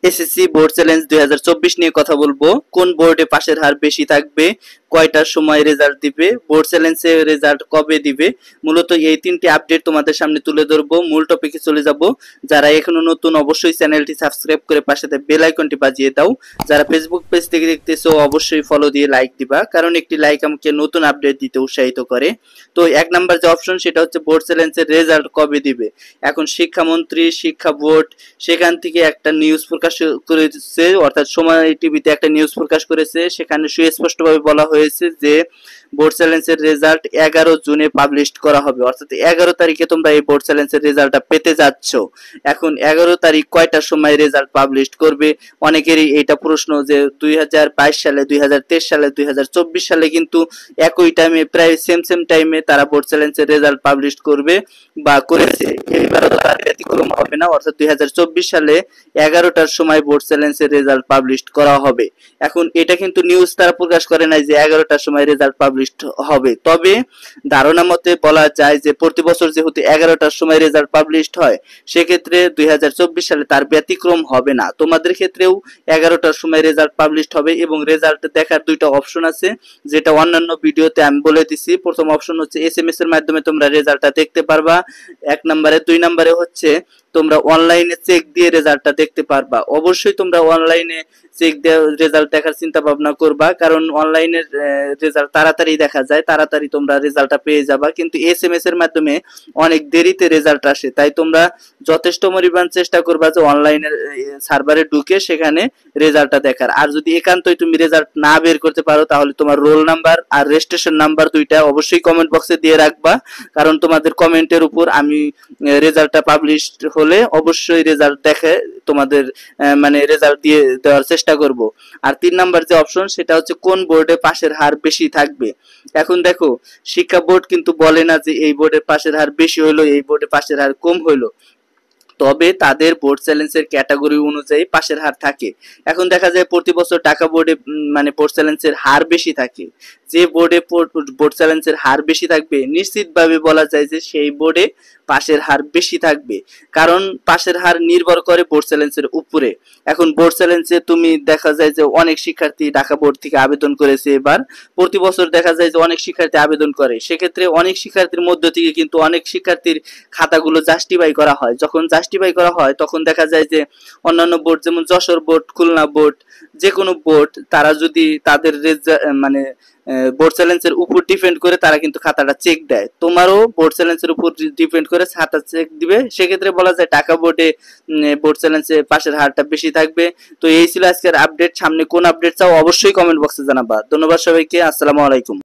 SSC board challenge 2024 নিয়ে কথা বলবো। কোন বোর্ডে পাশের হার বেশি থাকবে, কয়টার সময় রেজাল্ট দিবে, বোর্ড চ্যালেঞ্জের রেজাল্ট কবে দিবে, মূলত এই তিনটি আপডেট তোমাদের সামনে তুলে ধরবো। মূল টপিকে চলে যাব। যারা এখনো নতুন অবশ্যই চ্যানেলটি সাবস্ক্রাইব করে পাশে বেল আইকনটি বাজিয়ে দাও। যারা ফেসবুক পেজ থেকে দেখতেছো অবশ্যই ফলো দিয়ে লাইক দিবা, কারণ একটি লাইক আমাকে নতুন আপডেট দিতে উৎসাহিত করে। তো এক নাম্বার যে অপশন সেটা হচ্ছে বোর্ড চ্যালেঞ্জের রেজাল্ট কবে দিবে। এখন শিক্ষামন্ত্রী, শিক্ষা বোর্ড সেখান থেকে একটা নিউজ প্রকাশ করেছে, অর্থাৎ সময় টিভিতে একটা নিউজ প্রকাশ করেছে। সেখানে সুস্পষ্টভাবে বলা হয়েছে যে বোর্ড চ্যালেঞ্জের রেজাল্ট 11 জুনে পাবলিশ করা হবে, অর্থাৎ 11 তারিখে তোমরা এই বোর্ড চ্যালেঞ্জের রেজাল্টটা পেতে যাচ্ছ। এখন 11 তারিখ কয়টার সময় রেজাল্ট পাবলিশ করবে, অনেকেরই এটা প্রশ্ন যে 2022 সালে, 2023 সালে, 2024 সালে কিন্তু একই টাইমে, প্রায় সেম টাইমে তারা বোর্ড চ্যালেঞ্জের রেজাল্ট পাবলিশ করবে বা করেছে। এবারও তার ব্যতিক্রম হবে না, অর্থাৎ 2024 সালে 11টার সময় বোর্ড চ্যালেঞ্জের রেজাল্ট পাবলিশ করা হবে। এখন এটা কিন্তু নিউজ তারা প্রকাশ করে নাই যে 11টার সময় রেজাল্ট পাবলিশ হবে, তবে ধারণা মতে বলা যায় যে প্রতি বছর যেহেতু 11টার সময় রেজাল্ট পাবলিশ হয়, সেক্ষেত্রে 2024 সালে তার ব্যতিক্রম হবে না। তোমাদের ক্ষেত্রেও 11টার সময় রেজাল্ট পাবলিশ হবে এবং রেজাল্ট দেখার দুইটা অপশন আছে, যেটা অন্যান্য ভিডিওতে আমি বলে দিছি। প্রথম অপশন হচ্ছে এসএমএস এর মাধ্যমে তোমরা রেজাল্টটা দেখতে পারবা, এক নম্বরে। দুই নম্বরে হচ্ছে তোমরা অনলাইনে চেক দিয়ে রেজাল্টটা দেখতে পারবা। অবশ্যই তোমরা অনলাইনে চেক দিয়ে রেজাল্ট দেখার চিন্তা ভাবনা করবা, কারণ অনলাইনের রেজাল্ট তাড়াতাড়ি দেখা যায়, তাড়াতাড়ি তোমরা রেজাল্টটা পেয়ে যাবা। কিন্তু এসএমএস এর মাধ্যমে অনেক দেরিতে রেজাল্ট আসে, তাই তোমরা যথেষ্ট পরিমাণ চেষ্টা করবা যে অনলাইনের সার্ভারে ঢুকে সেখানে রেজাল্টটা দেখার। আর যদি একান্তই তুমি রেজাল্ট না বের করতে পারো, তাহলে তোমার রোল নাম্বার আর রেজিস্ট্রেশন নাম্বার দুইটা অবশ্যই কমেন্ট বক্সে দিয়ে রাখবা, কারণ তোমাদের কমেন্টের উপর আমি রেজাল্টটা পাবলিশ হলে অবশ্যই রেজাল্ট দেখে তোমাদের মানে রেজাল্ট দিয়ে দেওয়ার চেষ্টা করব। আর তিন নাম্বার যে অপশন সেটা হচ্ছে কোন বোর্ডে পাশের হার বেশি থাকবে। এখন দেখো, শিক্ষা বোর্ড কিন্তু বলে না যে এই বোর্ডে পাশের হার বেশি হলো, এই বোর্ডে পাশের হার কম হলো, তবে তাদের বোর্ড চ্যালেঞ্জের ক্যাটাগরি অনুযায়ী পাশের হার থাকে। এখন দেখা যায় প্রতি বছর ঢাকা বোর্ডে মানে বোর্ড চ্যালেঞ্জের হার বেশি থাকে। যে বোর্ডে বোর্ড চ্যালেঞ্জের হার বেশি থাকবে, নিশ্চিতভাবে বলা যায় যে সেই বোর্ডে পাশের হার বেশি থাকবে, কারণ পাশের হার নির্ভর করে বোর্ড চ্যালেঞ্জের উপরে। এখন বোর্ড চ্যালেঞ্জে তুমি দেখা যায় যে অনেক শিক্ষার্থী ঢাকা বোর্ড থেকে আবেদন করেছে, এবার প্রতি বছর দেখা যায় যে অনেক শিক্ষার্থী আবেদন করে, সেক্ষেত্রে অনেক শিক্ষার্থীর মধ্য থেকে কিন্তু অনেক শিক্ষার্থীর খাতাগুলো জাস্টিফাই করা হয়। যখন জাস্টিফাই করা হয় তখন দেখা যায় যে অন্যান্য বোর্ড, যেমন যশোর বোর্ড, খুলনা বোর্ড, যে কোনো বোর্ড, তারা যদি তাদের মানে বোর্ড চ্যালেঞ্জের উপর ডিপেন্ড করে তারা কিন্তু খাতাটা চেক দেয়। তোমারও বোর্ড চ্যালেঞ্জের উপর ডিপেন্ড করে খাতা চেক দিবে, সেক্ষেত্রে বলা যায় ঢাকা বোর্ডে বোর্ড চ্যালেঞ্জে পাশের হারটা বেশি থাকবে। তো এই ছিল আজকের আপডেট। সামনে কোন আপডেট চাও অবশ্যই কমেন্ট বক্সে জানাবা। ধন্যবাদ সবাইকে, আসসালামু আলাইকুম।